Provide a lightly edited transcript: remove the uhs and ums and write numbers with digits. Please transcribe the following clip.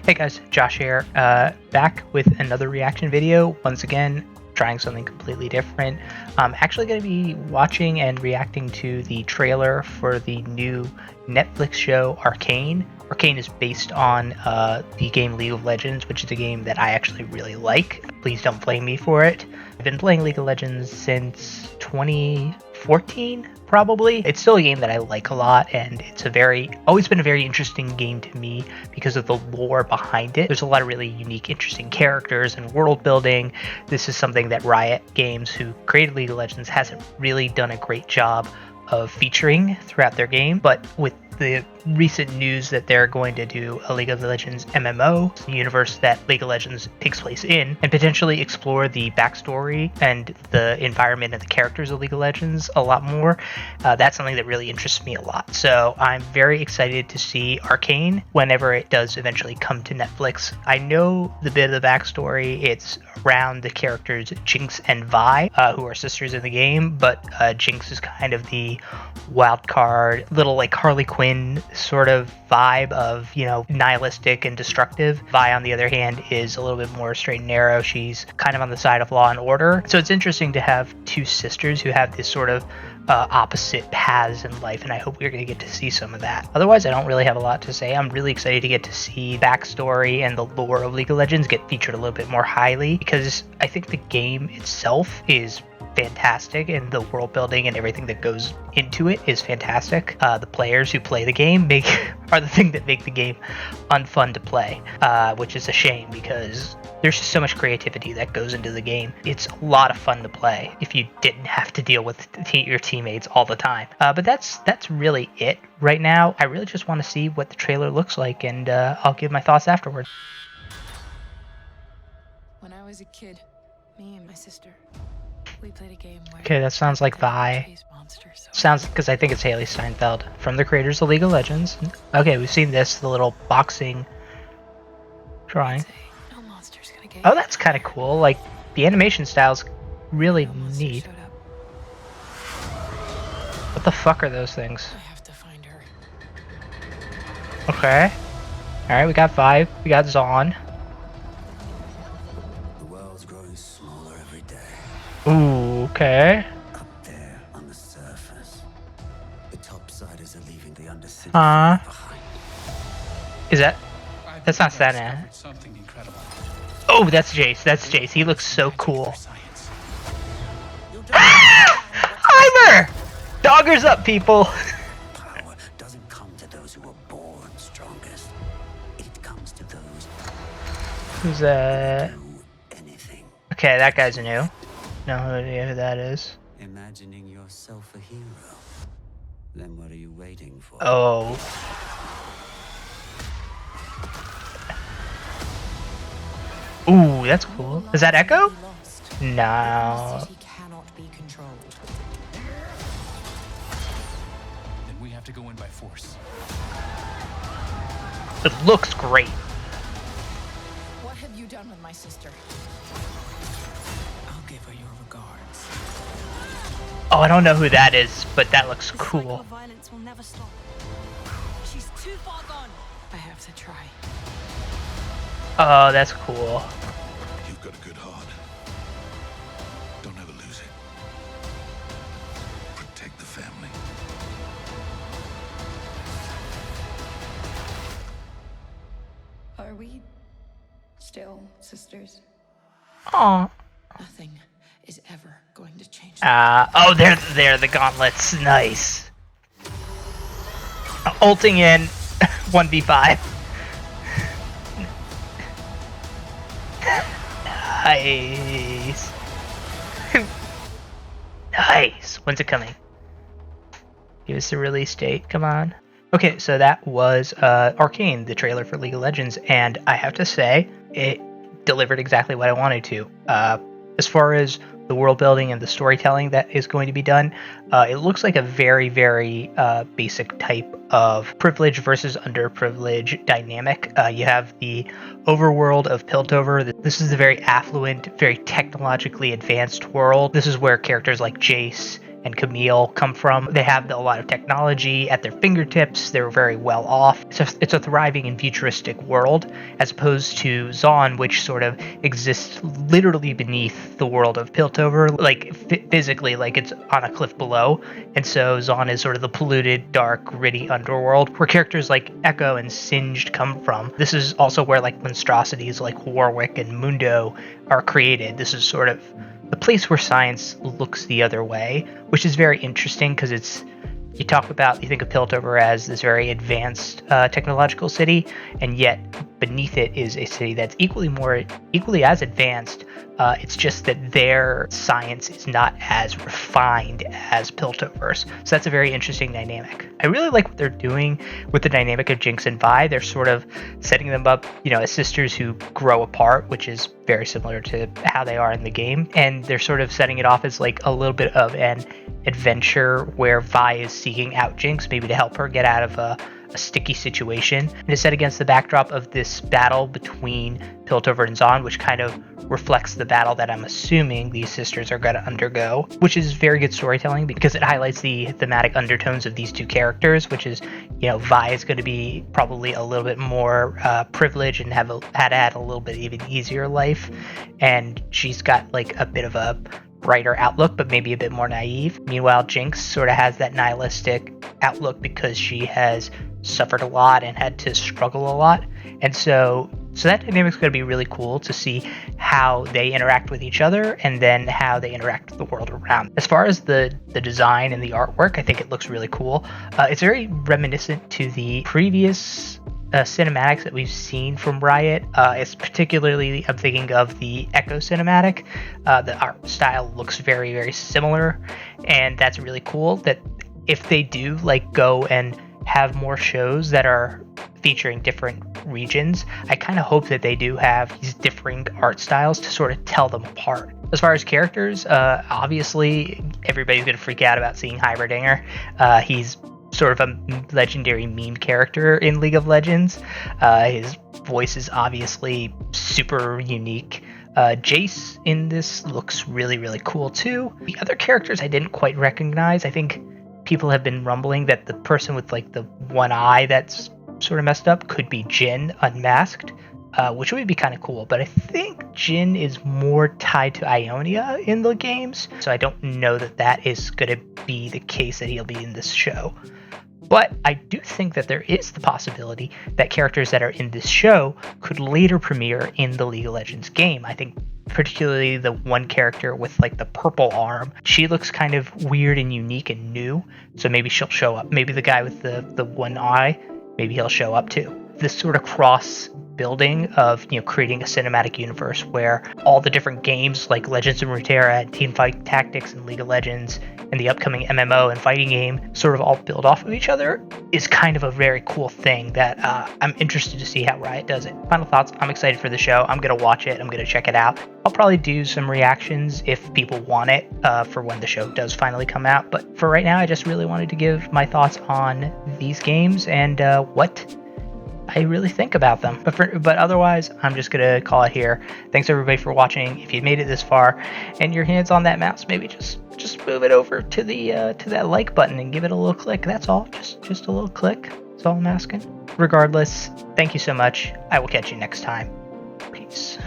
Hey guys, Josh here, back with another reaction video. Once again, trying something completely different. I'm actually going to be watching and reacting to the trailer for the new Netflix show Arcane. Arcane is based on the game League of Legends, which is a game that I actually really like. Please don't blame me for it. I've been playing League of Legends since 2014, probably. It's still a game that I like a lot, and it's always been a very interesting game to me because of the lore behind it. There's a lot of really unique, interesting characters and world building. This is something that Riot Games, who created League of Legends, hasn't really done a great job of featuring throughout their game, but with the recent news that they're going to do a League of Legends MMO, the universe that League of Legends takes place in, and potentially explore the backstory and the environment and the characters of League of Legends a lot more. That's something that really interests me a lot. So I'm very excited to see Arcane whenever it does eventually come to Netflix. I know the bit of the backstory. It's around the characters Jinx and Vi, who are sisters in the game, but Jinx is kind of the wild card, little like Harley Quinn sort of vibe of, you know, nihilistic and destructive. Vi, on the other hand, is a little bit more straight and narrow. She's kind of on the side of law and order. So it's interesting to have two sisters who have this sort of opposite paths in life, and I hope we're going to get to see some of that. Otherwise, I don't really have a lot to say. I'm really excited to get to see backstory and the lore of League of Legends get featured a little bit more highly, because I think the game itself is fantastic, and the world building and everything that goes into it is fantastic. The players who play the game are the thing that make the game unfun to play, which is a shame because there's just so much creativity that goes into the game. It's a lot of fun to play if you didn't have to deal with your teammates all the time. But that's really it right now. I really just want to see what the trailer looks like, and I'll give my thoughts afterwards. When I was a kid, me and my sister, we played a game where... Okay, that sounds like Vi. Sounds, because I think it's Haley Steinfeld from the creators of League of Legends. Okay, we've seen this, the little boxing drawing. Oh, that's kind of cool. Like, the animation style's really neat. What the fuck are those things? I have to find her. Okay. Alright, we got Vi, we got Zaun. The world's growing smaller every day. Ooh, okay. Up there on the surface, the topsiders are leaving the undercity Huh? behind. Is that? That's not Sana. Oh, that's Jace. That's Jace. He looks so cool. Heimer! Doggers up, people! Power doesn't come to those who are born strongest. It comes to those Who's that? who do anything. Okay, that guy's new. No idea who that is. Imagining yourself a hero. Then what are you waiting for? Oh. Ooh, that's cool. Is that Echo? No. Then we have to go in by force. It looks great. What have you done with my sister? I'll give her your regards. Oh, I don't know who that is, but that looks cool. Violence will never stop. She's too far gone. I have to try. Oh, that's cool. You've got a good heart. Don't ever lose it. Protect the family. Are we still sisters? Aw. Nothing is ever going to change. Oh, they're the gauntlets. Nice. Ulting in 1v5. Nice. Nice. When's it coming? Give us a release date. Come on. Okay, so that was Arcane, the trailer for League of Legends, and I have to say, it delivered exactly what I wanted to. As far as the world building and the storytelling that is going to be done, it looks like a very, very basic type of privilege versus underprivileged dynamic. You have the overworld of Piltover. This is a very affluent, very technologically advanced world. This is where characters like Jace and Camille come from. They have a lot of technology at their fingertips. They're very well off. It's a thriving and futuristic world, as opposed to Zaun, which sort of exists literally beneath the world of Piltover, like physically, like it's on a cliff below. And so Zaun is sort of the polluted, dark, gritty underworld where characters like Echo and Singed come from. This is also where like monstrosities like Warwick and Mundo are created. This is sort of the place where science looks the other way, which is very interesting because you think of Piltover as this very advanced technological city, and yet beneath it is a city that's equally as advanced. It's just that their science is not as refined as Piltover's. So that's a very interesting dynamic. I really like what they're doing with the dynamic of Jinx and Vi. They're sort of setting them up, as sisters who grow apart, which is very similar to how they are in the game. And they're sort of setting it off as like a little bit of an adventure where Vi is seeking out Jinx, maybe to help her get out of a sticky situation. And it's set against the backdrop of this battle between Piltover and Zaun, which kind of reflects the battle that I'm assuming these sisters are going to undergo, which is very good storytelling because it highlights the thematic undertones of these two characters, which is, Vi is going to be probably a little bit more privileged and had a little bit even easier life, and she's got like a bit of a brighter outlook, but maybe a bit more naive. Meanwhile, Jinx sort of has that nihilistic outlook because she has suffered a lot and had to struggle a lot. And so that dynamic's going to be really cool to see how they interact with each other and then how they interact with the world around. As far as the design and the artwork, I think it looks really cool. It's very reminiscent to the previous cinematics that we've seen from Riot. It's particularly, I'm thinking of the Echo cinematic. The art style looks very, very similar, and that's really cool. That if they do like go and have more shows that are featuring different regions, I kind of hope that they do have these differing art styles to sort of tell them apart. As far as characters, obviously everybody's going to freak out about seeing Heimerdinger. He's sort of a legendary meme character in League of Legends. His voice is obviously super unique. Jace in this looks really, really cool too. The other characters I didn't quite recognize. I think people have been rumbling that the person with like the one eye that's sort of messed up could be Jhin unmasked, which would be kind of cool. But I think Jhin is more tied to Ionia in the games, so I don't know that is going to be the case that he'll be in this show. But I do think that there is the possibility that characters that are in this show could later premiere in the League of Legends game. I think particularly the one character with like the purple arm, she looks kind of weird and unique and new, so maybe she'll show up. Maybe the guy with the one eye, maybe he'll show up too. This sort of cross building of creating a cinematic universe where all the different games like Legends of Runeterra and Teamfight Tactics and League of Legends and the upcoming MMO and fighting game sort of all build off of each other is kind of a very cool thing that I'm interested to see how Riot does it. Final thoughts, I'm excited for the show. I'm going to watch it. I'm going to check it out. I'll probably do some reactions if people want it for when the show does finally come out. But for right now, I just really wanted to give my thoughts on these games and what I really think about them. But otherwise, I'm just gonna call it here. Thanks everybody for watching. If you made it this far and your hand's on that mouse, maybe just move it over to the to that like button and give it a little click. That's all. Just a little click. That's all I'm asking. Regardless, thank you so much. I will catch you next time. Peace.